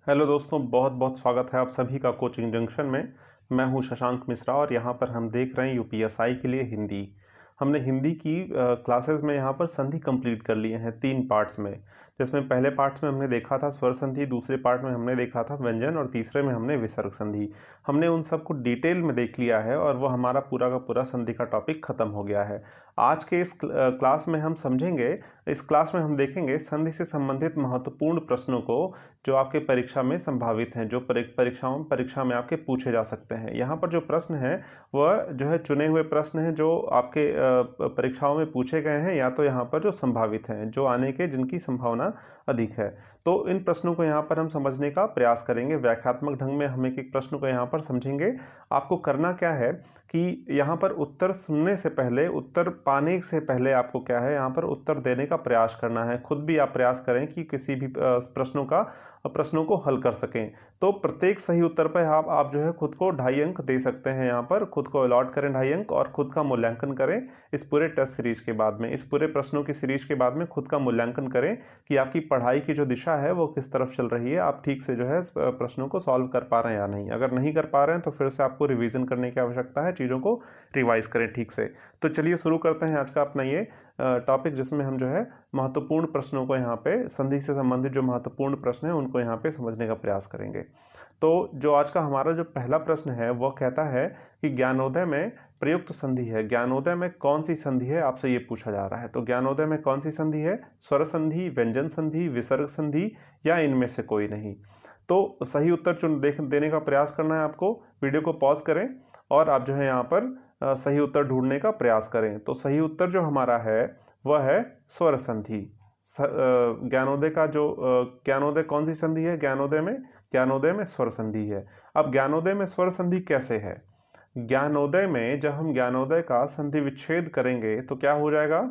Hello दोस्तों, बहुत बहुत स्वागत है आप सभी का कोचिंग जंक्शन में। मैं हूं शशांक मिश्रा और यहां पर हम देख रहे हैं यूपीएसआई के लिए हिंदी। हमने हिंदी की क्लासेस में यहां पर संधि कंप्लीट कर लिए हैं 3 पार्ट्स में। जिसमें पहले पार्ट्स में हमने देखा था स्वर संधि, दूसरे पार्ट में हमने देखा था व्यंजन और तीसरे में हमने विसर्ग संधि। हमने उन सबको डिटेल में देख लिया है और वो हमारा पूरा का पूरा संधि का टॉपिक खत्म हो गया है। आज के इस क्लास में हम समझेंगे, इस क्लास में हम देखेंगे संधि से संबंधित महत्वपूर्ण प्रश्नों को जो आपके परीक्षा में संभावित हैं, जो परीक्षा में आपके पूछे जा सकते हैं। यहाँ पर जो प्रश्न है वह जो है चुने हुए प्रश्न हैं जो आपके परीक्षाओं में पूछे गए हैं, या तो यहाँ पर जो संभावित हैं, जो आने के जिनकी संभावना अधिक है। तो इन प्रश्नों को यहाँ पर हम समझने का प्रयास करेंगे। व्याख्यात्मक ढंग में हम एक एक प्रश्न को यहाँ पर समझेंगे। आपको करना क्या है कि यहाँ पर उत्तर सुनने से पहले, उत्तर पाने से पहले आपको क्या है, यहाँ पर उत्तर देने का प्रयास करना है। खुद भी आप प्रयास करें कि किसी भी प्रश्नों को हल कर सकें। तो प्रत्येक सही उत्तर पर आप जो है खुद को 2.5 अंक दे सकते हैं। यहाँ पर खुद को अलॉट करें 2.5 अंक और खुद का मूल्यांकन करें। इस पूरे टेस्ट सीरीज के बाद में, इस पूरे प्रश्नों की सीरीज के बाद में खुद का मूल्यांकन करें कि आपकी पढ़ाई की जो दिशा है वो किस तरफ चल रही है, आप ठीक से जो है प्रश्नों को सॉल्व कर पा रहे हैं या नहीं। अगर नहीं कर पा रहे हैं तो फिर से आपको रिवीजन करने की आवश्यकता है, चीज़ों को रिवाइज करें ठीक से। तो चलिए शुरू करते हैं आज का अपना ये टॉपिक, जिसमें हम जो है महत्वपूर्ण प्रश्नों को यहाँ पे, संधि से संबंधित जो महत्वपूर्ण प्रश्न है उनको यहाँ पे समझने का प्रयास करेंगे। तो जो आज का हमारा जो पहला प्रश्न है वह कहता है कि ज्ञानोदय में प्रयुक्त संधि है। ज्ञानोदय में कौन सी संधि है, आपसे ये पूछा जा रहा है। तो ज्ञानोदय में कौन सी संधि है? स्वर संधि, व्यंजन संधि, विसर्ग संधि या इनमें से कोई नहीं। तो सही उत्तर देने का प्रयास करना है आपको। वीडियो को पॉज करें और आप जो है यहाँ पर सही उत्तर ढूंढने का प्रयास करें। तो सही उत्तर जो हमारा है वह है स्वर संधि। ज्ञानोदय का जो ज्ञानोदय कौन सी संधि है? ज्ञानोदय में स्वर संधि है। अब ज्ञानोदय में स्वर संधि कैसे है? ज्ञानोदय में जब हम ज्ञानोदय का संधि विच्छेद करेंगे तो क्या हो जाएगा?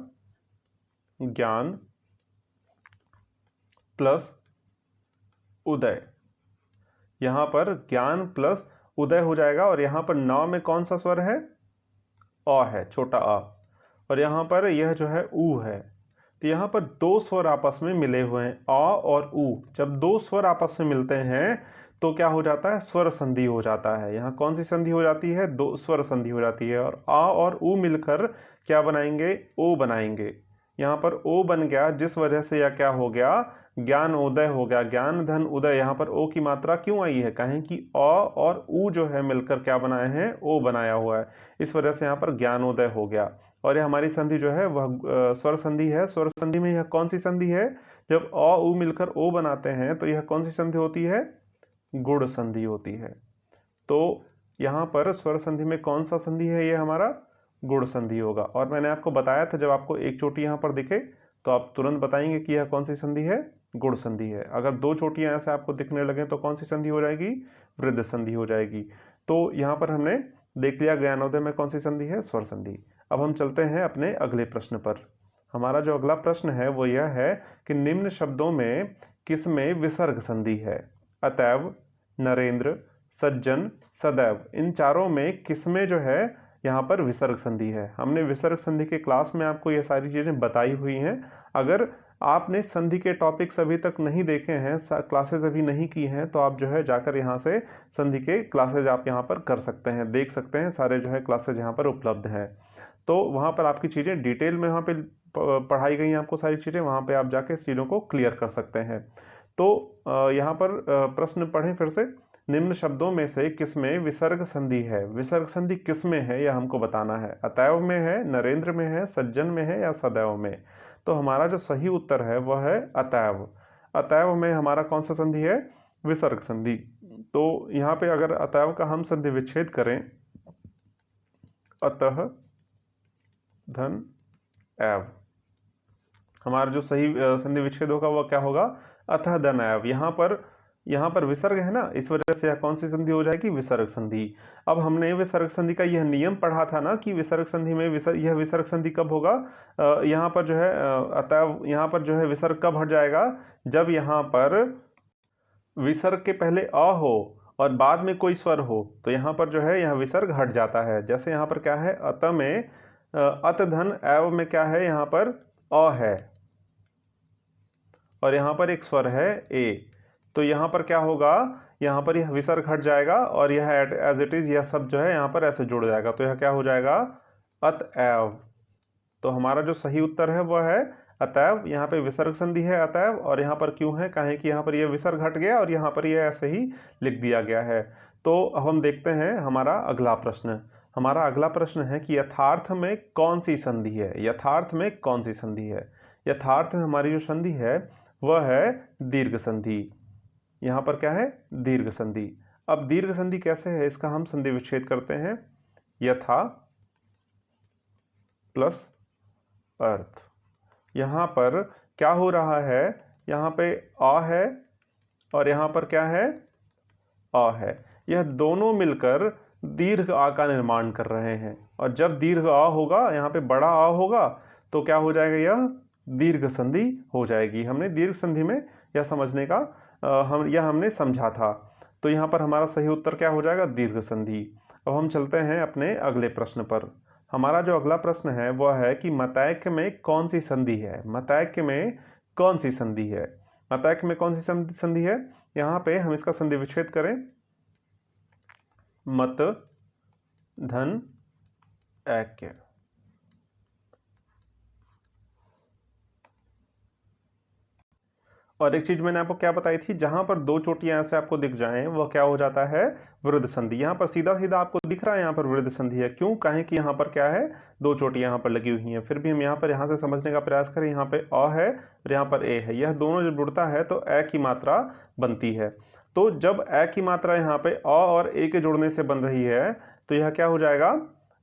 ज्ञान प्लस उदय। यहां पर ज्ञान प्लस उदय हो जाएगा और यहां पर नौ में कौन सा स्वर है? अ है, छोटा अ। और यहां पर यह जो है ऊ है। तो यहाँ पर दो स्वर आपस में मिले हुए हैं, अ और ऊ। जब दो स्वर आपस में मिलते हैं तो क्या हो जाता है? स्वर संधि हो जाता है। यहाँ कौन सी संधि हो जाती है? दो स्वर संधि हो जाती है। और आ और ऊ मिलकर क्या बनाएंगे? ओ बनाएंगे। यहाँ पर ओ बन गया, जिस वजह से यह क्या हो गया? ज्ञान उदय हो गया। ज्ञान धन उदय। यहाँ पर ओ की मात्रा क्यों आई है? कहें कि अ और ऊ जो है मिलकर क्या बनाए हैं? ओ बनाया हुआ है। इस वजह से यहाँ पर ज्ञानोदय हो गया। और ये हमारी संधि जो है वह स्वर संधि है। स्वर संधि में यह कौन सी संधि है? जब अ उ मिलकर ओ बनाते हैं तो यह कौन सी संधि होती है? गुण संधि होती है। तो यहाँ पर स्वर संधि में कौन सा संधि है? ये हमारा गुण संधि होगा। और मैंने आपको बताया था, जब आपको एक चोटी यहाँ पर दिखे तो आप तुरंत बताएंगे कि यह कौन सी संधि है? गुण संधि है। अगर दो चोटियां ऐसे आपको दिखने लगे तो कौन सी संधि हो जाएगी? वृद्ध संधि हो जाएगी। तो यहाँ पर हमने देख लिया ज्ञानोदय में कौन सी संधि है? स्वर संधि। अब हम चलते हैं अपने अगले प्रश्न पर। हमारा जो अगला प्रश्न है वो यह है कि निम्न शब्दों में किसमें विसर्ग संधि है? अतएव, नरेंद्र, सज्जन, सदैव। इन चारों में किसमें जो है यहाँ पर विसर्ग संधि है? हमने विसर्ग संधि के क्लास में आपको ये सारी चीज़ें बताई हुई हैं। अगर आपने संधि के टॉपिक्स अभी तक नहीं देखे हैं, क्लासेस अभी नहीं की हैं, तो आप जो है जाकर यहाँ से संधि के क्लासेज आप यहाँ पर कर सकते हैं, देख सकते हैं। सारे जो है क्लासेज यहाँ पर उपलब्ध हैं। तो वहाँ पर आपकी चीज़ें डिटेल में वहाँ पे पढ़ाई गई हैं, आपको सारी चीज़ें वहाँ पे आप जाके इस चीज़ों को क्लियर कर सकते हैं। तो यहाँ पर प्रश्न पढ़ें फिर से। निम्न शब्दों में से किसमें विसर्ग संधि है? विसर्ग संधि किसमें है यह हमको बताना है। अतएव में है, नरेंद्र में है, सज्जन में है या सदैव में? तो हमारा जो सही उत्तर है वह है अतएव। अतएव में हमारा कौन सा संधि है? विसर्ग संधि। तो यहाँ पे अगर अतएव का हम संधि विच्छेद करें, अतः धन एव, हमारा जो सही संधि विच्छेद होगा वह क्या होगा? अतः धन एव। यहाँ पर विसर्ग है ना, इस वजह से यह कौन सी संधि हो जाएगी? विसर्ग संधि। अब हमने विसर्ग संधि का यह नियम पढ़ा था ना कि विसर्ग संधि में यह विसर्ग संधि कब होगा? यहाँ पर जो है अतएव, यहाँ पर जो है विसर्ग कब हट जाएगा? जब यहाँ पर विसर्ग के पहले अ हो और बाद में कोई स्वर हो, तो यहाँ पर जो है यह विसर्ग हट जाता है। जैसे यहाँ पर क्या है? अत में अत धन एव में क्या है? यहाँ पर अ है और यहाँ पर एक स्वर है ए। तो यहाँ पर क्या होगा, यहाँ पर यह विसर्ग हट जाएगा और यह एज इट इज यह सब जो है यहाँ पर ऐसे जुड़ जाएगा, तो यह क्या हो जाएगा, अतएव। तो हमारा जो सही उत्तर है वह है अतएव। यहाँ पे विसर्ग संधि है अतएव, और यहाँ पर क्यों है, काहे कि यहाँ पर यह विसर्ग हट गया और यहाँ पर यह ऐसे ही लिख दिया गया है। तो अब हम देखते हैं हमारा अगला प्रश्न। हमारा अगला प्रश्न है कि यथार्थ में कौन सी संधि है, यथार्थ में कौन सी संधि है। यथार्थ में हमारी जो संधि है वह है दीर्घ संधि। यहाँ पर क्या है, दीर्घ संधि। अब दीर्घ संधि कैसे है, इसका हम संधि विच्छेद करते हैं। यथा प्लस अर्थ। यहाँ पर क्या हो रहा है, यहाँ पे अ है और यहाँ पर क्या है, अ है। यह दोनों मिलकर दीर्घ आ का निर्माण कर रहे हैं, और जब दीर्घ आ होगा, यहाँ पे बड़ा आ होगा, तो क्या हो जाएगा, यह दीर्घ संधि हो जाएगी। हमने दीर्घ संधि में यह समझने का हमने समझा था। तो यहाँ पर हमारा सही उत्तर क्या हो जाएगा, दीर्घ संधि। अब हम चलते हैं अपने अगले प्रश्न पर। हमारा जो अगला प्रश्न है वह है कि मतैक्य में कौन सी संधि है, मतैक्य में कौन सी संधि है। मतैक्य में कौन सी संधि है, यहाँ पे हम इसका संधि विच्छेद करें। मत धन ऐक्य। और एक चीज मैंने आपको क्या बताई थी, जहां पर दो चोटियां ऐसे आपको दिख जाएं वह क्या हो जाता है, वृद्ध संधि। यहाँ पर सीधा सीधा आपको दिख रहा है यहाँ पर वृद्ध संधि है, क्यों, काहे कि यहाँ पर क्या है, दो चोटियां यहाँ पर लगी हुई हैं। फिर भी हम यहाँ से समझने का प्रयास करें, यहाँ पे अ है और यहाँ पर ए है, यह दोनों जब जुड़ता है तो ए की मात्रा बनती है। तो जब ए की मात्रा यहाँ पे अ और ए के जुड़ने से बन रही है, तो यह क्या हो जाएगा,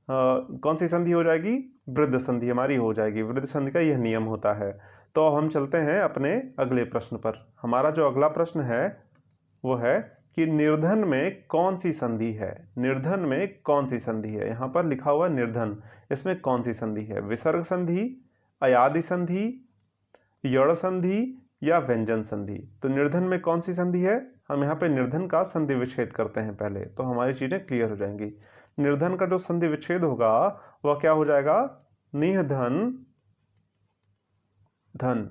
कौन सी संधि हो जाएगी, वृद्ध संधि हमारी हो जाएगी। वृद्ध संधि का यह नियम होता है। तो हम चलते हैं अपने अगले प्रश्न पर। हमारा जो अगला प्रश्न है वो है कि निर्धन में कौन सी संधि है, निर्धन में कौन सी संधि है। यहाँ पर लिखा हुआ निर्धन, इसमें कौन सी संधि है, विसर्ग संधि, अयादि संधि, यड़ संधि या व्यंजन संधि। तो निर्धन में कौन सी संधि है, हम यहाँ पे निर्धन का संधि विच्छेद करते हैं पहले, तो हमारी चीजें क्लियर हो जाएंगी। निर्धन का जो संधि विच्छेद होगा वह क्या हो जाएगा, निधन धन।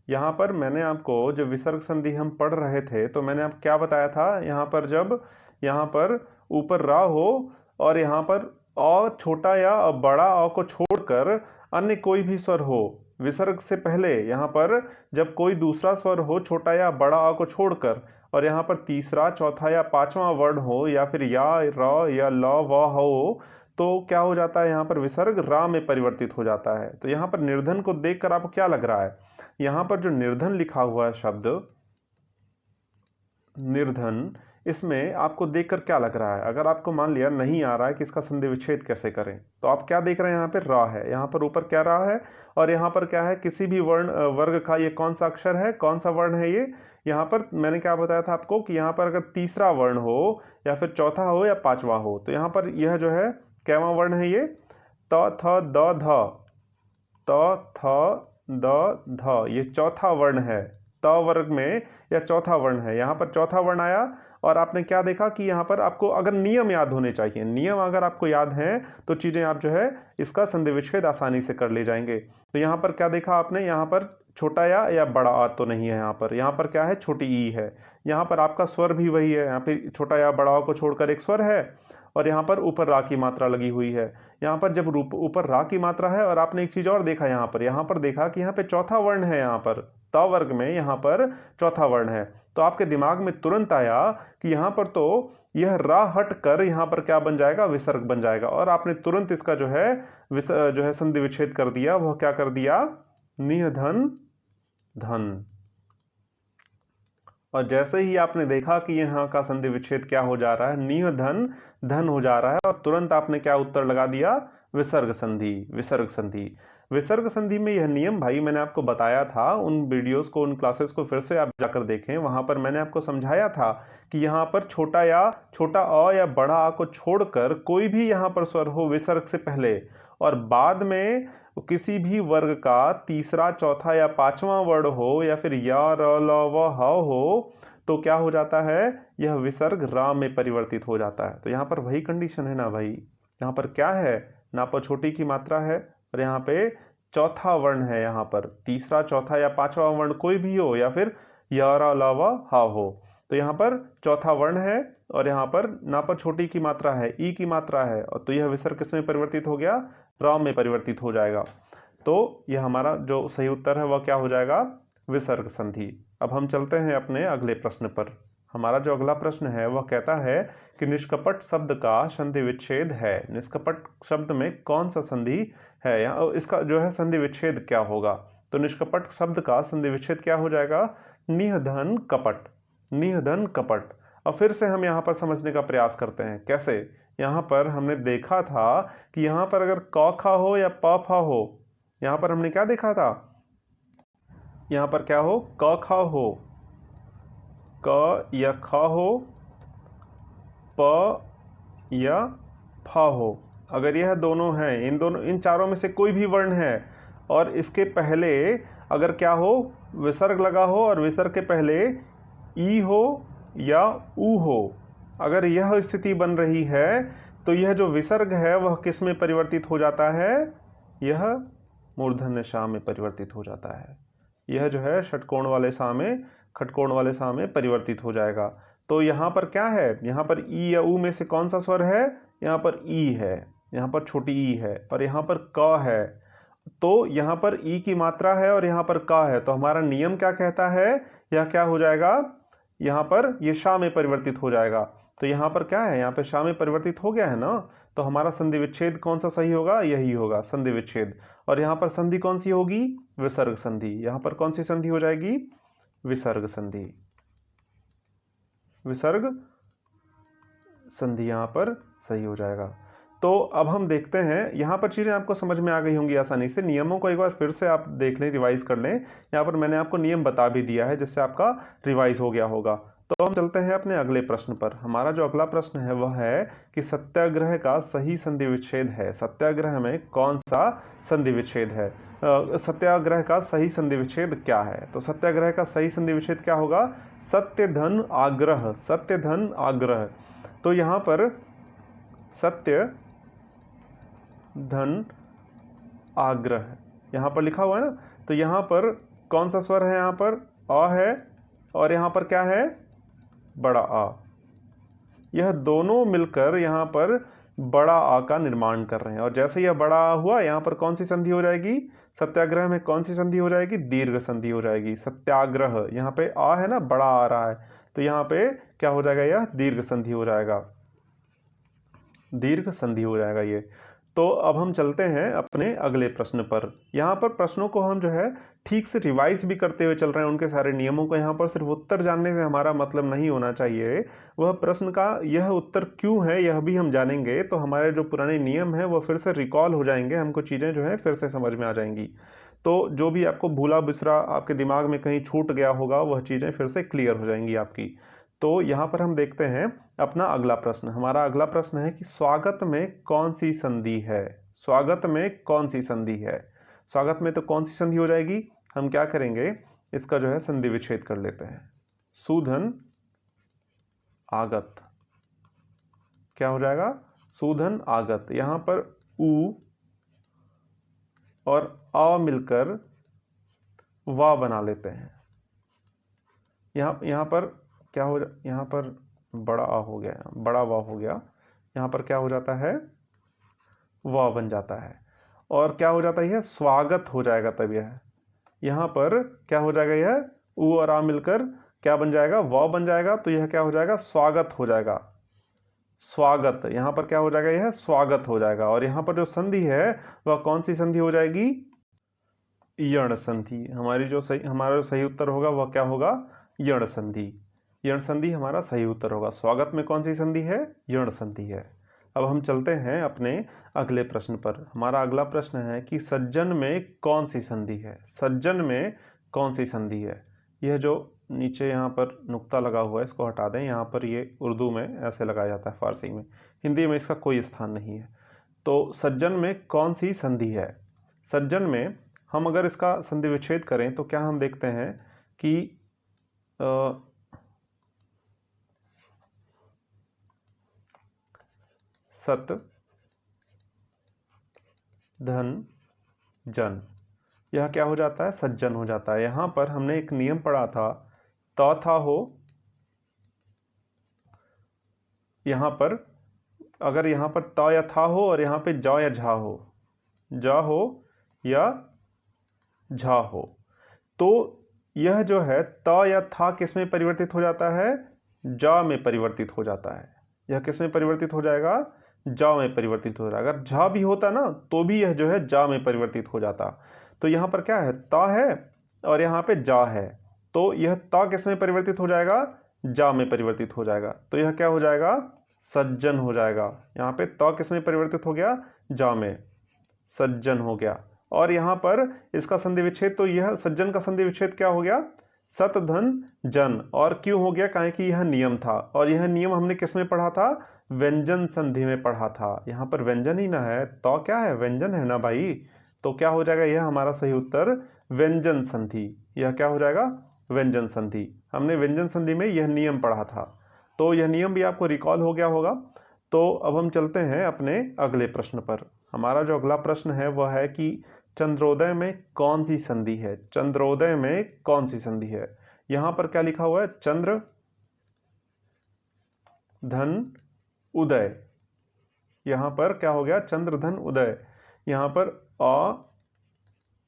यहाँ पर मैंने आपको जब विसर्ग संधि हम पढ़ रहे थे तो मैंने आपको क्या बताया था, यहाँ पर जब यहाँ पर ऊपर रा हो और यहाँ पर अ छोटा या बड़ा अ को छोड़कर अन्य कोई भी स्वर हो विसर्ग से पहले, यहाँ पर जब कोई दूसरा स्वर हो छोटा या बड़ा अ को छोड़कर, और यहाँ पर तीसरा चौथा या पांचवा वर्ण हो या फिर या र या ल व हो, तो क्या हो जाता है, यहाँ पर विसर्ग रा में परिवर्तित हो जाता है। तो यहाँ पर निर्धन को देखकर आपको क्या लग रहा है, यहाँ पर जो निर्धन लिखा हुआ है शब्द निर्धन, इसमें आपको देखकर क्या लग रहा है। अगर आपको मान लिया नहीं आ रहा है कि इसका संधि विच्छेद कैसे करें, तो आप क्या देख रहे हैं, यहाँ पे रा है, यहाँ पर ऊपर क्या रा है और यहाँ पर क्या है, किसी भी वर्ण वर्ग का ये कौन सा अक्षर है, कौन सा वर्ण है ये। यहाँ पर मैंने क्या बताया था आपको कि यहाँ पर अगर तीसरा वर्ण हो या फिर चौथा हो या पांचवा हो, तो यहाँ पर यह जो है कैवा वर्ण है, ये त थ द ध, त थ द ध, ये चौथा वर्ण है, त वर्ग में या चौथा वर्ण है। यहाँ पर चौथा वर्ण आया और आपने क्या देखा कि यहाँ पर आपको अगर नियम याद होने चाहिए, नियम अगर आपको याद हैं तो चीजें आप जो है इसका संधि विच्छेद आसानी से कर ले जाएंगे। तो यहाँ पर क्या देखा आपने, यहाँ पर छोटा या बड़ा आ तो नहीं है, यहाँ पर क्या है, छोटी ई है। यहाँ पर आपका स्वर भी वही है, यहाँ पे छोटा या बड़ा आ को छोड़कर एक स्वर है और यहाँ पर ऊपर रा की मात्रा लगी हुई है। यहाँ पर जब ऊपर रा की मात्रा है और आपने एक चीज और देखा, यहाँ पर देखा कि यहाँ पे चौथा वर्ण है, यहाँ पर त वर्ग में यहाँ पर चौथा वर्ण है, तो आपके दिमाग में तुरंत आया कि यहाँ पर तो यह रा हट कर यहाँ पर क्या बन जाएगा, विसर्ग बन जाएगा, और आपने तुरंत इसका जो है संधि विच्छेद कर दिया। वह क्या कर दिया, निधन धन। और जैसे ही आपने देखा कि यहाँ का संधि विच्छेद क्या हो जा रहा है, निधन धन हो जा रहा है, और तुरंत आपने क्या उत्तर लगा दिया, विसर्ग संधि, विसर्ग संधि। विसर्ग संधि में यह नियम भाई मैंने आपको बताया था, उन वीडियोस को, उन क्लासेस को फिर से आप जाकर देखें, वहां पर मैंने आपको समझाया था कि यहाँ पर छोटा अ या बड़ा आ को छोड़कर कोई भी यहाँ पर स्वर हो विसर्ग से पहले और बाद में किसी भी वर्ग का तीसरा चौथा या पांचवा वर्ण हो या फिर या र ल व ह हो, तो क्या हो जाता है, यह विसर्ग रा में परिवर्तित हो जाता है। तो यहाँ पर वही कंडीशन है ना भाई, यहाँ पर क्या है, ना पर छोटी की मात्रा है और यहाँ पे चौथा वर्ण है, यहाँ पर तीसरा चौथा या पांचवा वर्ण कोई भी हो या फिर या रा ला वा हा हो। तो यहाँ पर चौथा वर्ण है और यहाँ पर ना पर छोटी की मात्रा है, ई की मात्रा है, और तो यह विसर्ग किस में परिवर्तित हो गया, रा में परिवर्तित हो जाएगा। तो यह हमारा जो सही उत्तर है वह क्या हो जाएगा, विसर्ग संधि। अब हम चलते हैं अपने अगले प्रश्न पर। हमारा जो अगला प्रश्न है वह कहता है कि निष्कपट शब्द का संधि विच्छेद है। निष्कपट शब्द में कौन सा संधि है, या इसका जो है संधि विच्छेद क्या होगा। तो निष्कपट शब्द का संधि विच्छेद क्या हो जाएगा, निधन कपट, निधन कपट। अब फिर से हम यहाँ पर समझने का प्रयास करते हैं, कैसे। यहाँ पर हमने देखा था कि यहाँ पर अगर क खा हो या प फा हो, यहाँ पर हमने क्या देखा था, यहाँ पर क्या हो, क खा हो, क या ख हो, प या फा हो। अगर यह दोनों हैं, इन चारों में से कोई भी वर्ण है और इसके पहले अगर क्या हो, विसर्ग लगा हो और विसर्ग के पहले ई हो या ऊ हो, अगर यह स्थिति बन रही है तो यह जो विसर्ग है वह किस में परिवर्तित हो जाता है, यह मूर्धन्य षा में परिवर्तित हो जाता है। यह जो है षटकोण वाले षा में, खटकोण वाले षा में परिवर्तित हो जाएगा। तो यहाँ पर क्या है, यहाँ पर ई या ऊ में से कौन सा स्वर है, यहाँ पर ई है, यहाँ पर छोटी ई है, और यहाँ पर क है। तो यहाँ पर ई की मात्रा है और यहाँ पर क है, तो हमारा नियम क्या कहता है, यह क्या हो जाएगा, यहाँ पर ये षा में परिवर्तित हो जाएगा। तो यहाँ पर क्या है, यहाँ पे षा में परिवर्तित हो गया है ना, तो हमारा संधि विच्छेद कौन सा सही होगा, यही होगा संधि विच्छेद। और यहाँ पर संधि कौन सी होगी, विसर्ग संधि। यहाँ पर कौन सी संधि हो जाएगी, विसर्ग संधि, विसर्ग संधि यहाँ पर सही हो जाएगा। तो अब हम देखते हैं, यहाँ पर चीज़ें आपको समझ में आ गई होंगी आसानी से। नियमों को एक बार फिर से आप देख लें, रिवाइज कर लें। यहाँ पर मैंने आपको नियम बता भी दिया है जिससे आपका रिवाइज हो गया होगा। तो हम चलते हैं अपने अगले प्रश्न पर। हमारा जो अगला प्रश्न है वह है कि सत्याग्रह का सही संधि विच्छेद है। सत्याग्रह में कौन सा संधि विच्छेद है, सत्याग्रह का सही संधि विच्छेद क्या है। तो सत्याग्रह का सही संधि विच्छेद क्या होगा, सत्य धन आग्रह, सत्य धन आग्रह। तो यहाँ पर सत्य धन आग्रह यहाँ पर लिखा हुआ है ना, तो यहाँ पर कौन सा स्वर है, यहाँ पर अ है और यहाँ पर क्या है, बड़ा आ। यह दोनों मिलकर यहाँ पर बड़ा आ का निर्माण कर रहे हैं, और जैसे यह बड़ा आ हुआ, यहाँ पर कौन सी संधि हो जाएगी, सत्याग्रह में कौन सी संधि हो जाएगी, दीर्घ संधि हो जाएगी। सत्याग्रह, यहाँ पे आ है ना, बड़ा आ रहा है, तो यहाँ पे क्या हो जाएगा, यह दीर्घ संधि हो जाएगा, दीर्घ संधि हो जाएगा ये। तो अब हम चलते हैं अपने अगले प्रश्न पर। यहाँ पर प्रश्नों को हम जो है ठीक से रिवाइज भी करते हुए चल रहे हैं, उनके सारे नियमों को। यहाँ पर सिर्फ उत्तर जानने से हमारा मतलब नहीं होना चाहिए, वह प्रश्न का यह उत्तर क्यों है यह भी हम जानेंगे, तो हमारे जो पुराने नियम हैं वो फिर से रिकॉल हो जाएंगे, हमको चीज़ें जो है फिर से समझ में आ जाएंगी। तो जो भी आपको भूला बिसरा, आपके दिमाग में कहीं छूट गया होगा, वह चीज़ें फिर से क्लियर हो जाएंगी आपकी। तो यहाँ पर हम देखते हैं अपना अगला प्रश्न। हमारा अगला प्रश्न है कि स्वागत में कौन सी संधि है, स्वागत में कौन सी संधि है। स्वागत में तो कौन सी संधि हो जाएगी, हम क्या करेंगे, इसका जो है संधि विच्छेद कर लेते हैं। सूधन आगत, क्या हो जाएगा, सूधन आगत। यहाँ पर ऊ और आ मिलकर वा बना लेते हैं। यहाँ पर क्या हो, यहाँ पर बड़ा आ हो गया, बड़ा वा हो गया, यहाँ पर क्या हो जाता है, वा बन जाता है, और क्या हो जाता है, यह स्वागत हो जाएगा। तब यह यहाँ पर क्या हो जाएगा, यह ऊ और आ मिलकर क्या बन जाएगा, वा बन जाएगा, तो यह क्या हो जाएगा, स्वागत हो जाएगा, स्वागत। यहाँ पर क्या हो जाएगा, यह स्वागत हो जाएगा। और यहाँ पर जो संधि है वह कौन सी संधि हो जाएगी, यण संधि। हमारा जो सही उत्तर होगा वह क्या होगा, यण संधि। यण संधि हमारा सही उत्तर होगा। स्वागत में कौन सी संधि है, यण संधि है। अब हम चलते हैं अपने अगले प्रश्न पर। हमारा अगला प्रश्न है कि सज्जन में कौन सी संधि है, सज्जन में कौन सी संधि है। यह जो नीचे यहाँ पर नुक्ता लगा हुआ है इसको हटा दें, यहाँ पर ये उर्दू में ऐसे लगाया जाता है, फारसी में, हिंदी में इसका कोई स्थान नहीं है। तो सज्जन में कौन सी संधि है, सज्जन में हम अगर इसका संधि विच्छेद करें तो क्या हम देखते हैं कि सत धन जन, यह क्या हो जाता है, सज्जन हो जाता है। यहाँ पर हमने एक नियम पढ़ा था त था हो, यहाँ पर अगर यहाँ पर त या था हो और यहाँ पे ज या झा हो, ज हो या झा हो, तो यह जो है त या था किस में परिवर्तित हो जाता है? ज में परिवर्तित हो जाता है। यह किस में परिवर्तित हो जाएगा? ज में परिवर्तित हो जाएगा। अगर झ भी होता ना तो भी यह जो है ज में परिवर्तित हो जाता। तो यहाँ पर क्या है? त है और यहाँ पे ज है, तो यह त किस में परिवर्तित हो जाएगा? ज में परिवर्तित हो जाएगा। तो यह क्या हो जाएगा? सज्जन हो जाएगा। यहाँ पे त किस में परिवर्तित हो गया? ज में, सज्जन हो गया। और यहाँ पर इसका संधि विच्छेद, तो यह सज्जन का संधि विच्छेद क्या हो गया? सत धन जन। और क्यों हो गया? काहे कि यह नियम था, और यह नियम हमने किस में पढ़ा था? व्यंजन संधि में पढ़ा था। यहाँ पर व्यंजन ही ना है, तो क्या है? व्यंजन है ना भाई। तो क्या हो जाएगा? यह हमारा सही उत्तर व्यंजन संधि। यह क्या हो जाएगा? व्यंजन संधि। हमने व्यंजन संधि में यह नियम पढ़ा था, तो यह नियम भी आपको रिकॉल हो गया होगा। तो अब हम चलते हैं अपने अगले प्रश्न पर। हमारा जो अगला प्रश्न है वह है कि चंद्रोदय में कौन सी संधि है? चंद्रोदय में कौन सी संधि है? यहां पर क्या लिखा हुआ है? चंद्र धन उदय। यहां पर क्या हो गया? चंद्र धन उदय। यहां पर अ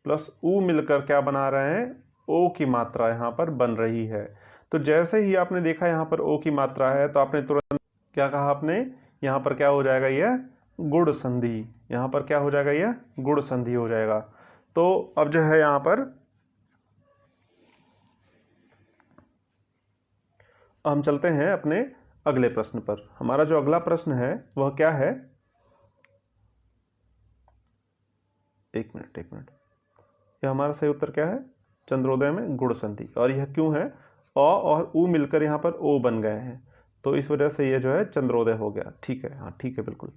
प्लस उ मिलकर क्या बना रहे हैं? ओ की मात्रा यहां पर बन रही है। तो जैसे ही आपने देखा यहां पर ओ की मात्रा है, तो आपने तुरंत क्या कहा? आपने यहां पर क्या हो जाएगा? यह गुण संधि। यहां पर क्या हो जाएगा? यह गुण संधि हो जाएगा। तो अब जो है यहां पर हम चलते हैं अपने अगले प्रश्न पर। हमारा जो अगला प्रश्न है वह क्या है? एक मिनट। यह हमारा सही उत्तर क्या है? चंद्रोदय में गुण संधि। और यह क्यों है? अ और उ मिलकर यहाँ पर ओ बन गए हैं, तो इस वजह से यह जो है चंद्रोदय हो गया। ठीक है, हाँ ठीक है, बिल्कुल।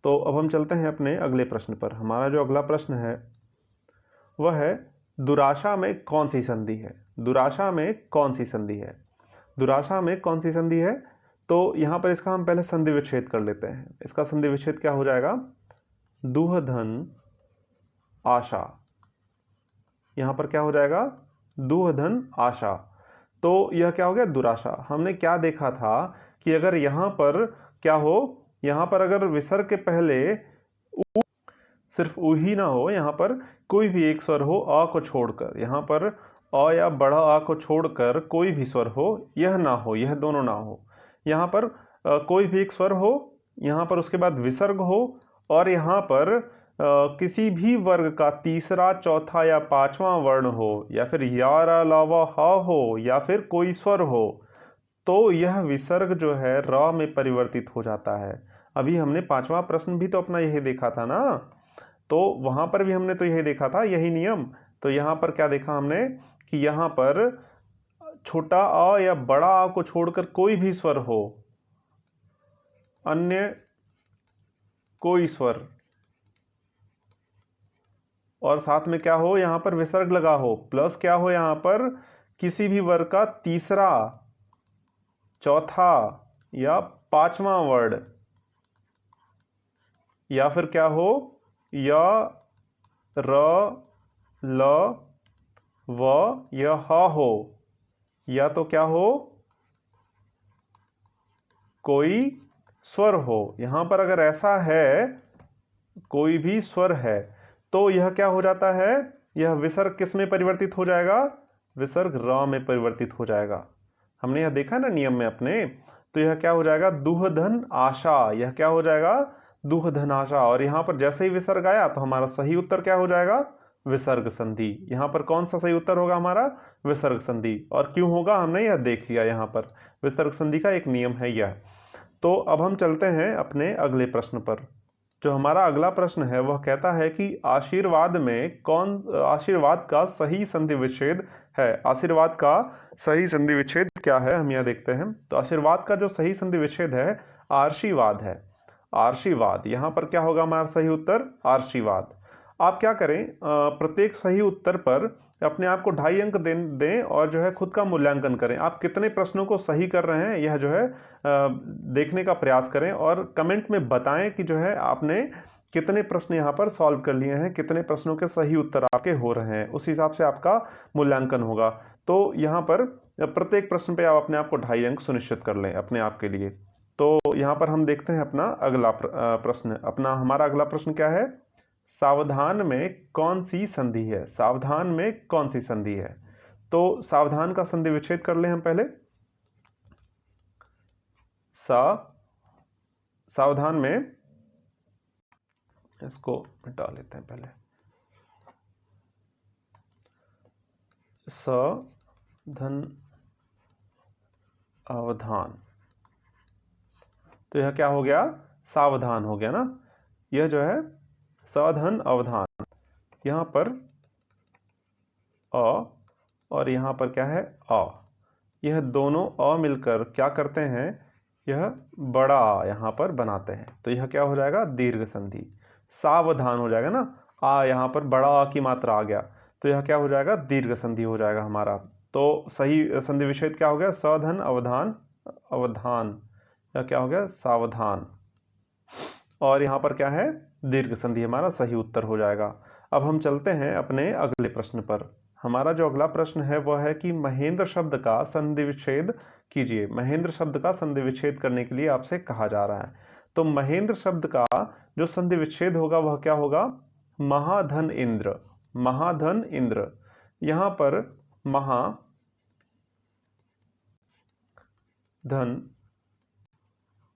तो अब हम चलते हैं अपने अगले प्रश्न पर। हमारा जो अगला प्रश्न है वह है दुराशा में कौन सी संधि है? दुराशा में कौन सी संधि है? दुराशा में कौन सी संधि है? तो यहाँ पर इसका हम पहले संधि विच्छेद कर लेते हैं। इसका संधि विच्छेद क्या हो जाएगा? दुह धन आशा। यहाँ पर क्या हो जाएगा? दुह धन आशा। तो यह क्या हो गया? दुराशा। हमने क्या देखा था कि अगर यहाँ पर क्या हो? यहाँ पर अगर विसर्ग के पहले सिर्फ उ ही ना हो, यहाँ पर कोई भी एक स्वर हो अ को छोड़कर, यहाँ पर अ या बड़ा अ को छोड़कर कोई भी स्वर हो, यह ना हो, यह दोनों ना हो। यहाँ पर कोई भी एक स्वर हो, यहाँ पर उसके बाद विसर्ग हो, और यहाँ पर किसी भी वर्ग का तीसरा, चौथा या पांचवा वर्ण हो, या फिर या रा लावा हा हो, या फिर कोई स्वर हो, तो यह विसर्ग जो है र में परिवर्तित हो जाता है। अभी हमने पांचवा प्रश्न भी तो अपना यही देखा था ना, तो वहां पर भी हमने तो यही देखा था, यही नियम। तो यहां पर क्या देखा हमने कि यहां पर छोटा अ या बड़ा अ को छोड़कर कोई भी स्वर हो, अन्य कोई स्वर, और साथ में क्या हो? यहां पर विसर्ग लगा हो, प्लस क्या हो? यहां पर किसी भी वर्ग का तीसरा, चौथा या पांचवा वर्ण, या फिर क्या हो? या र ल व या ह हो, या तो क्या हो? कोई स्वर हो। यहां पर अगर ऐसा है, कोई भी स्वर है, तो यह क्या हो जाता है? यह विसर्ग किस में परिवर्तित हो जाएगा? विसर्ग र में परिवर्तित हो जाएगा। हमने यह देखा ना नियम में अपने। तो यह क्या हो जाएगा? दुह धन आशा। यह क्या हो जाएगा? दुह धन आशा। और यहां पर जैसे ही विसर्ग आया तो हमारा सही उत्तर क्या हो जाएगा? विसर्ग संधि। यहां पर कौन सा सही उत्तर होगा हमारा? विसर्ग संधि। और क्यों होगा हमने यह देख लिया। यहां पर विसर्ग संधि का एक नियम है यह। तो अब हम चलते हैं अपने अगले प्रश्न पर। जो हमारा अगला प्रश्न है वह कहता है कि आशीर्वाद में आशीर्वाद का सही संधि विच्छेद है। आशीर्वाद का सही संधि विच्छेद क्या है, हम यह देखते हैं। तो आशीर्वाद का जो सही संधि विच्छेद है आर्शीवाद है। आर्शीवाद। यहाँ पर क्या होगा हमारा सही उत्तर? आर्शीवाद। आप क्या करें, प्रत्येक सही उत्तर पर अपने आप को 2.5 अंक दें और जो है खुद का मूल्यांकन करें। आप कितने प्रश्नों को सही कर रहे हैं, यह जो है देखने का प्रयास करें, और कमेंट में बताएं कि जो है आपने कितने प्रश्न यहाँ पर सॉल्व कर लिए हैं, कितने प्रश्नों के सही उत्तर आपके हो रहे हैं। उस हिसाब से आपका मूल्यांकन होगा। तो यहाँ पर प्रत्येक प्रश्न पे आप अपने आप को 2.5 अंक सुनिश्चित कर लें अपने आप के लिए। तो यहाँ पर हम देखते हैं अपना अगला प्रश्न। हमारा अगला प्रश्न क्या है? सावधान में कौन सी संधि है? सावधान में कौन सी संधि है? तो सावधान का संधि विच्छेद कर लें हम पहले। सावधान में, इसको मिटा लेते हैं पहले। धन अवधान, तो यह क्या हो गया? सावधान हो गया ना। यह जो है सावधान अवधान, यहां पर अ और यहां पर क्या है? अ। यह दोनों अ मिलकर क्या करते हैं? यह बड़ा आ यहां पर बनाते हैं। तो यह क्या हो जाएगा? दीर्घ संधि। सावधान हो जाएगा ना, आ यहां पर बड़ा आ की मात्रा आ गया, तो यह क्या हो जाएगा? दीर्घ संधि हो जाएगा हमारा। तो सही संधि विच्छेद क्या हो गया? सावधान अवधान अवधान। यह क्या हो गया? सावधान। और यहां पर क्या है? दीर्घ संधि हमारा सही उत्तर हो जाएगा। अब हम चलते हैं अपने अगले प्रश्न पर। हमारा जो अगला प्रश्न है वह है कि महेंद्र शब्द का संधि विच्छेद कीजिए। महेंद्र शब्द का संधि विच्छेद करने के लिए आपसे कहा जा रहा है। तो महेंद्र शब्द का जो संधि विच्छेद होगा वह क्या होगा? महाधन इंद्र। महाधन इंद्र, यहां पर महाधन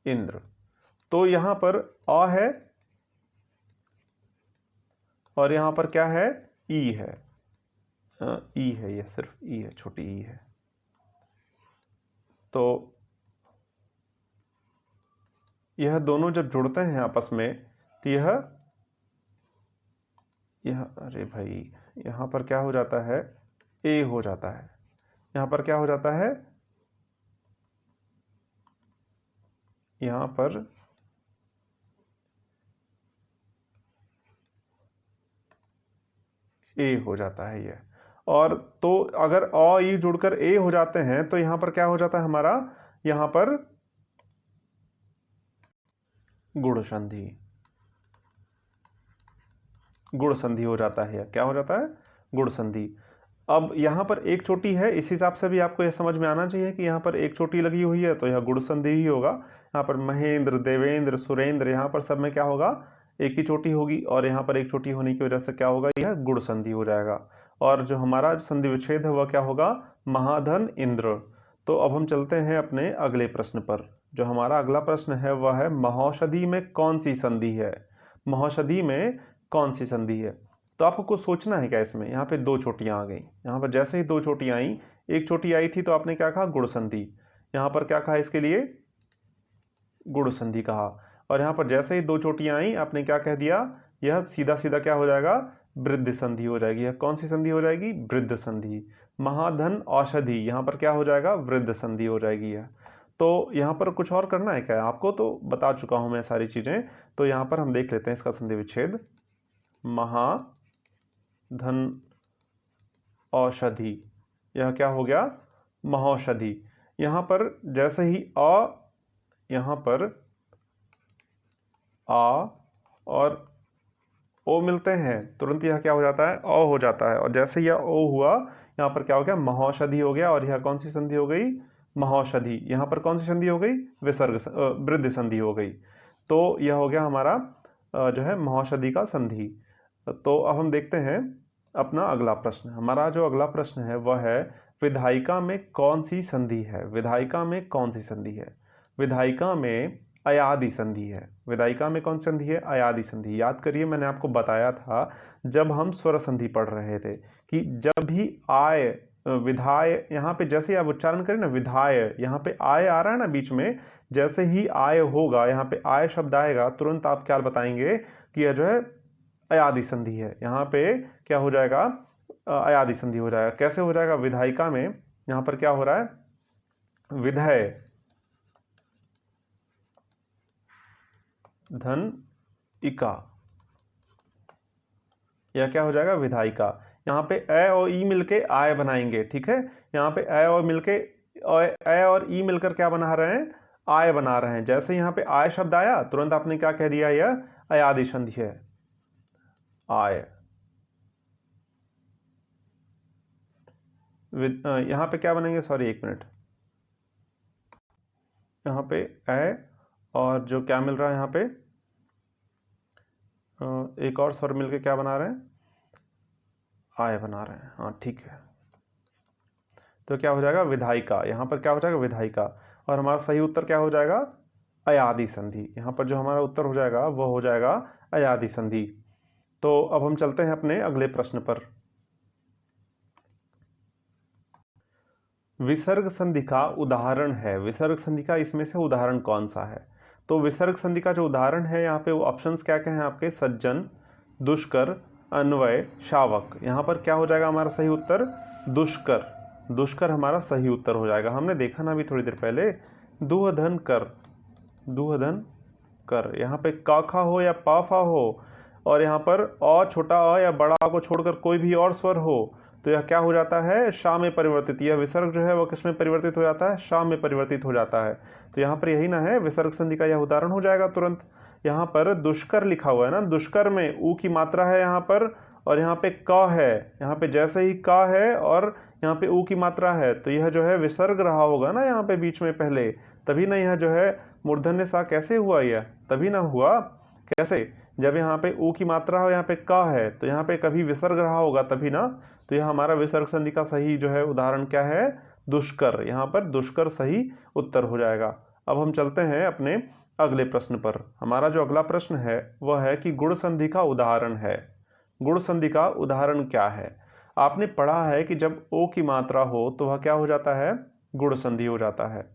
इंद्र, तो यहां पर अ है और यहां पर क्या है? ई है। ई है, यह सिर्फ ई है, छोटी ई है। तो यह दोनों जब जुड़ते हैं आपस में तो यह अरे भाई, यहां पर क्या हो जाता है? ए हो जाता है। यहां पर क्या हो जाता है? यहां पर ए हो जाता है यह। और तो अगर अ ई जुड़कर ए हो जाते हैं तो यहां पर क्या हो जाता है हमारा? यहां पर गुण संधि। गुण संधि हो जाता है। क्या हो जाता है? गुण संधि। अब यहां पर एक चोटी है, इस हिसाब से भी आपको यह समझ में आना चाहिए कि यहां पर एक चोटी लगी हुई है तो यह गुण संधि ही होगा। यहां पर महेंद्र, देवेंद्र, सुरेंद्र, यहां पर सब में क्या होगा? एक ही चोटी होगी और यहां पर एक चोटी होने की वजह से क्या होगा? यह गुण संधि हो जाएगा। और जो हमारा संधि विच्छेद है वह क्या होगा? महाधन इंद्र। तो अब हम चलते हैं अपने अगले प्रश्न पर। जो हमारा अगला प्रश्न है वह है महौषधि में कौन सी संधि है? महौषधि में कौन सी संधि है? तो आपको कुछ सोचना है क्या इसमें? यहाँ पे दो चोटियां आ गई। यहाँ पर जैसे ही दो चोटियां आई, एक चोटी आई थी तो आपने क्या कहा? गुण संधि। यहाँ पर क्या कहा इसके लिए? गुण संधि कहा। और यहाँ पर जैसे ही दो चोटियां आई आपने क्या कह दिया? यह सीधा सीधा क्या हो जाएगा? वृद्धि संधि हो जाएगी। यह कौन सी संधि हो जाएगी? वृद्धि संधि। महाधन औषधि, यहाँ पर क्या हो जाएगा? वृद्धि संधि हो जाएगी यह। तो यहाँ पर कुछ और करना है क्या? आपको तो बता चुका हूं मैं सारी चीजें। तो यहाँ पर हम देख लेते हैं इसका संधि विच्छेद। महाधन औषधि, यह क्या हो गया? महौषधि। यहां पर जैसे ही यहां पर आ और ओ मिलते हैं तुरंत यह क्या हो जाता है? अ हो जाता है। और जैसे यह ओ हुआ, यहां पर क्या हो गया? महौषधि हो गया। और यह कौन सी संधि हो गई? महौषधि। यहां पर कौन सी संधि हो गई? वृद्धि संधि हो गई। तो यह हो गया हमारा जो है महौषधि का संधि। तो अब हम देखते हैं अपना अगला प्रश्न। हमारा जो अगला प्रश्न है वह है विधायिका में कौन सी संधि है? विधायिका में कौन सी संधि है? विधायिका में अयादि संधि है। विधायिका में कौन सी संधि है? अयादि संधि। याद करिए, मैंने आपको बताया था जब हम स्वर संधि पढ़ रहे थे कि जब भी आय विधाय, यहाँ पे जैसे आप उच्चारण करें ना, विधाय, यहाँ पे आय आ रहा है ना बीच में, जैसे ही आय होगा, यहाँ पे आय शब्द आएगा, तुरंत आप क्या बताएंगे कि यह जो है अयादि संधि है। यहाँ पे क्या हो जाएगा? अयादि संधि हो जाएगा। कैसे हो जाएगा? विधायिका में यहाँ पर क्या हो रहा है? विधेय धन इका, यह क्या हो जाएगा? विधायिका। यहाँ पे अ और ई मिलके आय बनाएंगे, ठीक है। यहाँ पे अ और मिलके अ और ई मिलकर क्या बना रहे हैं? आय बना रहे हैं। जैसे यहाँ पे आय शब्द आया तुरंत आपने क्या कह दिया? यह अयादि संधि है। आय। यहाँ पे क्या बनेंगे, सॉरी एक मिनट, यहाँ पे ए और जो क्या मिल रहा है यहाँ पे एक और स्वर मिलके क्या बना रहे हैं, आय बना रहे हैं। हाँ ठीक है, तो क्या हो जाएगा विधायिका, यहाँ पर क्या हो जाएगा विधायिका। और हमारा सही उत्तर क्या हो जाएगा, अयादि संधि। यहाँ पर जो हमारा उत्तर हो जाएगा वो हो जाएगा अयादि संधि। तो अब हम चलते हैं अपने अगले प्रश्न पर। विसर्ग संधि का उदाहरण है, विसर्ग संधि का इसमें से उदाहरण कौन सा है। तो विसर्ग संधि का जो उदाहरण है यहाँ पे वो ऑप्शंस क्या क्या हैं आपके, सज्जन, दुष्कर, अन्वय, शावक। यहाँ पर क्या हो जाएगा हमारा सही उत्तर, दुष्कर। दुष्कर हमारा सही उत्तर हो जाएगा। हमने देखा ना अभी थोड़ी देर पहले, दुहधन कर, दुहधन कर। यहाँ पे क खा हो या प फा हो और यहाँ पर अ छोटा अ या बड़ा अ को छोड़कर कोई भी और स्वर हो तो यह क्या हो जाता है, शा में परिवर्तित। यह विसर्ग जो है वो किस में परिवर्तित हो जाता है, शा में परिवर्तित हो जाता है। तो यहाँ पर यही ना है, विसर्ग संधि का यह उदाहरण हो जाएगा तुरंत। यहाँ पर दुष्कर लिखा हुआ है ना, दुष्कर में ऊ की मात्रा है यहाँ पर और यहाँ पे क है, यहाँ पे जैसे ही क है और यहाँ पे ऊ की मात्रा है तो यह जो है विसर्ग रहा होगा ना यहाँ पे बीच में पहले, तभी ना यह जो है मूर्धन्य सा कैसे हुआ, यह तभी ना हुआ। कैसे, जब यहाँ पे ऊ की मात्रा हो, यहाँ पे क है तो यहाँ पे कभी विसर्ग रहा होगा तभी ना। तो यह हमारा विसर्ग संधि का सही जो है उदाहरण क्या है, दुष्कर। यहाँ पर दुष्कर सही उत्तर हो जाएगा। अब हम चलते हैं अपने अगले प्रश्न पर। हमारा जो अगला प्रश्न है वह है कि गुण संधि का उदाहरण है। गुण संधि का उदाहरण क्या है। आपने पढ़ा है कि जब ओ की मात्रा हो तो वह क्या हो जाता है, गुण संधि हो जाता है।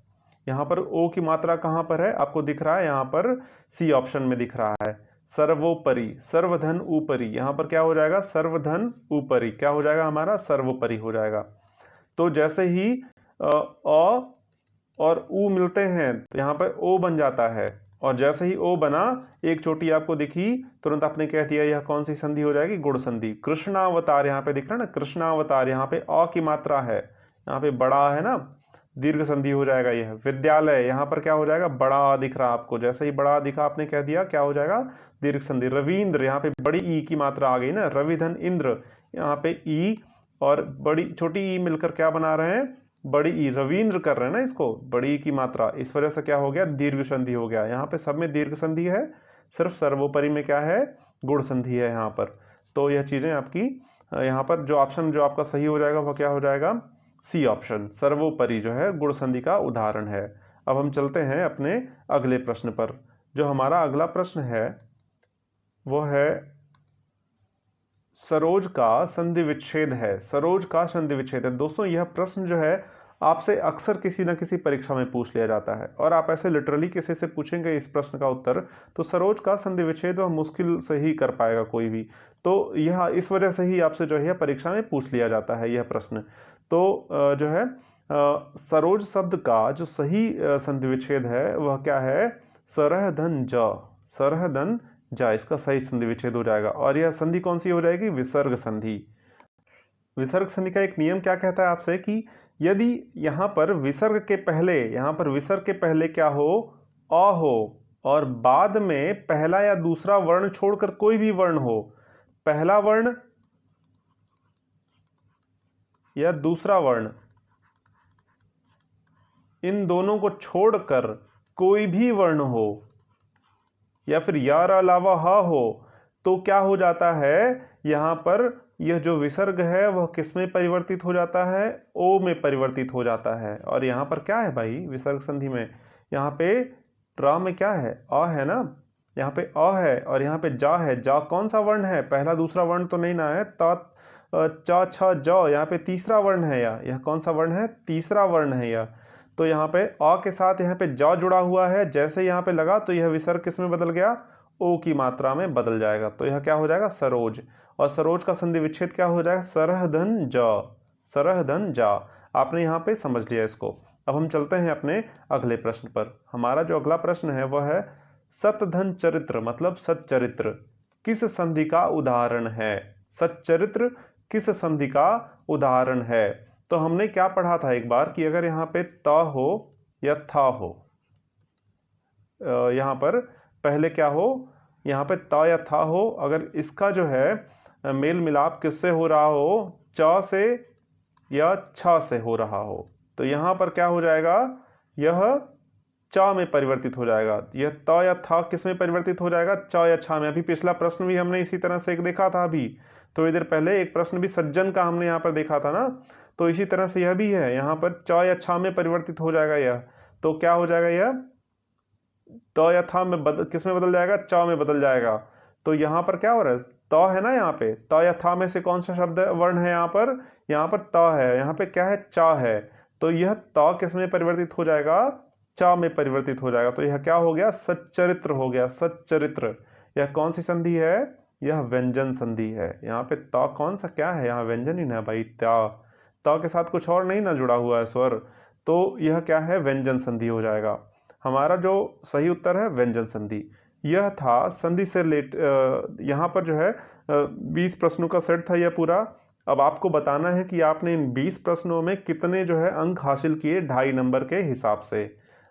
यहाँ पर ओ की मात्रा कहाँ पर है, आपको दिख रहा है यहाँ पर सी ऑप्शन में दिख रहा है, सर्वोपरि, सर्वधन ऊपरी। यहाँ पर क्या हो जाएगा, सर्वधन ऊपरी। क्या हो जाएगा हमारा, सर्वोपरि हो जाएगा। तो जैसे ही अ और ऊ मिलते हैं तो यहाँ पर ओ बन जाता है और जैसे ही ओ बना एक चोटी आपको दिखी तुरंत आपने कह दिया यह कौन सी संधि हो जाएगी, गुण संधि। कृष्णावतार, यहाँ पे दिख रहा है ना कृष्णावतार, यहाँ पे अ की मात्रा है, यहाँ पे बड़ा है ना, दीर्घ संधि हो जाएगा यह। विद्यालय, यहाँ पर क्या हो जाएगा, बड़ा आ दिख रहा आपको, जैसे ही बड़ा दिखा आपने कह दिया क्या हो जाएगा, दीर्घ संधि। रविंद्र, यहाँ पे बड़ी ई की मात्रा आ गई ना, रविधन इंद्र, यहाँ पे ई और बड़ी छोटी ई मिलकर क्या बना रहे हैं, बड़ी ई, रविंद्र कर रहे हैं ना इसको, बड़ी ई की मात्रा, इस वजह से क्या हो गया, दीर्घ संधि हो गया। यहाँ पे सब में दीर्घ संधि है, सिर्फ सर्वोपरि में क्या है, गुण संधि है यहाँ पर। तो यह चीजें आपकी यहाँ पर जो ऑप्शन जो आपका सही हो जाएगा वह क्या हो जाएगा, सी ऑप्शन, सर्वोपरि जो है गुण संधि का उदाहरण है। अब हम चलते हैं अपने अगले प्रश्न पर। जो हमारा अगला प्रश्न है वह है सरोज का संधि विच्छेद है। सरोज का संधि विच्छेद है। दोस्तों यह प्रश्न जो है आपसे अक्सर किसी न किसी परीक्षा में पूछ लिया जाता है और आप ऐसे लिटरली किसी से पूछेंगे इस प्रश्न का उत्तर तो सरोज का संधि विच्छेद वह मुश्किल से ही कर पाएगा कोई भी। तो यह इस वजह से ही आपसे जो है परीक्षा में पूछ लिया जाता है यह प्रश्न। तो जो है सरोज शब्द का जो सही संधि विच्छेद है वह क्या है, सरहधन ज, सरहधन जा, इसका सही संधि विच्छेद हो जाएगा। और यह संधि कौन सी हो जाएगी, विसर्ग संधि। विसर्ग संधि का एक नियम क्या कहता है आपसे कि यदि यहाँ पर विसर्ग के पहले, यहाँ पर विसर्ग के पहले क्या हो, अ हो और बाद में पहला या दूसरा वर्ण छोड़कर कोई भी वर्ण हो, पहला वर्ण या दूसरा वर्ण, इन दोनों को छोड़कर कोई भी वर्ण हो या फिर यार अलावा हा हो तो क्या हो जाता है, यहाँ पर यह जो विसर्ग है वह किस में परिवर्तित हो जाता है, ओ में परिवर्तित हो जाता है। और यहाँ पर क्या है भाई विसर्ग संधि में, यहाँ पे ट्रा में क्या है, अ है ना, यहाँ पे अ है और यहाँ पे जा है। जा कौन सा वर्ण है, पहला दूसरा वर्ण तो नहीं ना है, ता च छ ज, यहाँ पे तीसरा वर्ण है, यह कौन सा वर्ण है, तीसरा वर्ण है यह। तो यहाँ पे अ के साथ यहाँ पे जा जुड़ा हुआ है, जैसे यहाँ पे लगा तो यह विसर्ग किस में बदल गया, ओ की मात्रा में बदल जाएगा। तो यह क्या हो जाएगा, सरोज। और सरोज का संधि विच्छेद क्या हो जाएगा, सरहधन जा, सरहधन जा। आपने यहाँ पे समझ लिया इसको। अब हम चलते हैं अपने अगले प्रश्न पर। हमारा जो अगला प्रश्न है वह है सतधन चरित्र मतलब सच्चरित्र किस संधि का उदाहरण है। सच्चरित्र किस संधि का उदाहरण है। तो हमने क्या पढ़ा था एक बार कि अगर यहाँ पे त हो या था हो, यहाँ पर पहले क्या हो, यहाँ पे त या था हो, अगर इसका जो है मेल मिलाप किससे हो रहा हो, च से या छ से हो रहा हो। तो यहाँ पर क्या हो जाएगा, यह च में परिवर्तित हो जाएगा। यह त या था किस में परिवर्तित हो जाएगा, च या छ में। अभी पिछला प्रश्न भी हमने इसी तरह से एक देखा था, अभी थोड़ी देर पहले एक प्रश्न भी सज्जन का हमने यहाँ पर देखा था ना। तो इसी तरह से यह भी है, यहाँ पर च या छ में परिवर्तित हो जाएगा यह। तो क्या हो जाएगा, यह त या था में किस में बदल जाएगा, च में बदल जाएगा। तो यहाँ पर क्या हो रहा है, त है ना, यहाँ पे त या था में से कौन सा शब्द वर्ण है यहाँ पर, यहाँ पर त है, यहाँ पे क्या है, च है। तो यह त किस में परिवर्तित हो जाएगा, च में परिवर्तित हो जाएगा। तो यह क्या हो गया, सच्चरित्र हो गया, सच्चरित्र। यह कौन सी संधि है, यह व्यंजन संधि है। यहाँ पे त कौन सा क्या है, यहाँ व्यंजन ही ना भाई, त के साथ कुछ और नहीं ना जुड़ा हुआ है स्वर। तो यह क्या है, व्यंजन संधि हो जाएगा। हमारा जो सही उत्तर है व्यंजन संधि। यह था संधि से यहाँ पर जो है 20 प्रश्नों का सेट था यह पूरा। अब आपको बताना है कि आपने इन 20 प्रश्नों में कितने जो है अंक हासिल किए 2.5 नंबर के हिसाब से।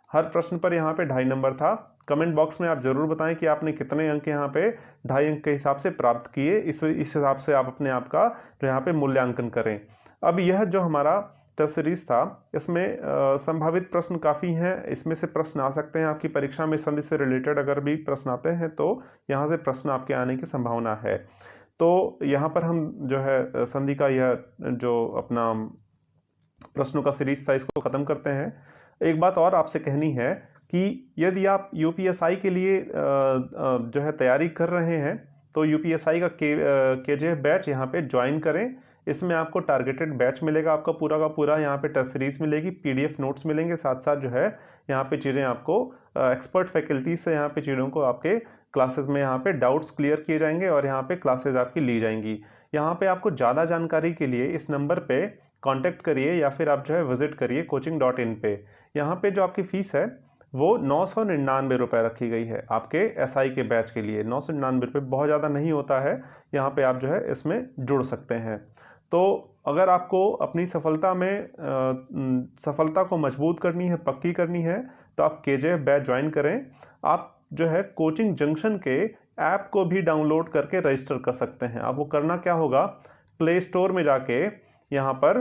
हर प्रश्न पर यहाँ पे 2.5 नंबर था। कमेंट बॉक्स में आप जरूर बताएं कि आपने कितने अंक यहाँ पे 2.5 अंक के हिसाब से प्राप्त किए। इस हिसाब से आप अपने आप का जो यहाँ पे मूल्यांकन करें। अब यह जो हमारा टेस्ट सीरीज था, इसमें संभावित प्रश्न काफ़ी हैं। इसमें से प्रश्न आ सकते हैं आपकी परीक्षा में, संधि से रिलेटेड अगर भी प्रश्न आते हैं तो यहाँ से प्रश्न आपके आने की संभावना है। तो यहाँ पर हम जो है संधि का यह जो अपना प्रश्नों का सीरीज था इसको ख़त्म करते हैं। एक बात और आपसे कहनी है कि यदि आप यूपीएसआई के लिए जो है तैयारी कर रहे हैं तो यूपीएसआई का केजेएफ बैच यहाँ पे ज्वाइन करें। इसमें आपको टारगेटेड बैच मिलेगा, आपका पूरा का पूरा यहाँ पे टेस्ट सीरीज मिलेगी, पीडीएफ नोट्स मिलेंगे, साथ साथ जो है यहाँ पे चीज़ें आपको एक्सपर्ट फैकल्टी से यहाँ पे चीज़ों को आपके क्लासेस में यहाँ पे डाउट्स क्लियर किए जाएंगे और यहाँ पे क्लासेस आपकी ली जाएंगी। यहाँ पे आपको ज़्यादा जानकारी के लिए इस नंबर पे कांटेक्ट करिए या फिर आप जो है विजिट करिए coaching.in पे। यहाँ पे जो आपकी फ़ीस है वो 999 रुपये रखी गई है आपके एसआई के बैच के लिए। 999 रुपये बहुत ज़्यादा नहीं होता है, यहाँ पे आप जो है इसमें जुड़ सकते हैं। तो अगर आपको अपनी सफलता को मजबूत करनी है, पक्की करनी है, तो आप केजेएफ बैच ज्वाइन करें। आप जो है कोचिंग जंक्शन के ऐप को भी डाउनलोड करके रजिस्टर कर सकते हैं। आपको करना क्या होगा, प्ले स्टोर में जाके यहाँ पर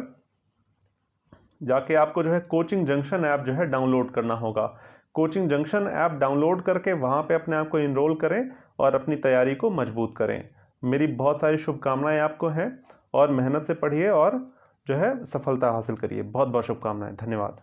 आपको जो है कोचिंग जंक्शन ऐप जो है डाउनलोड करना होगा। कोचिंग जंक्शन ऐप डाउनलोड करके वहाँ पे अपने आप को इनरोल करें और अपनी तैयारी को मजबूत करें। मेरी बहुत सारी शुभकामनाएं आपको हैं और मेहनत से पढ़िए और जो है सफलता हासिल करिए। बहुत बहुत शुभकामनाएं। धन्यवाद।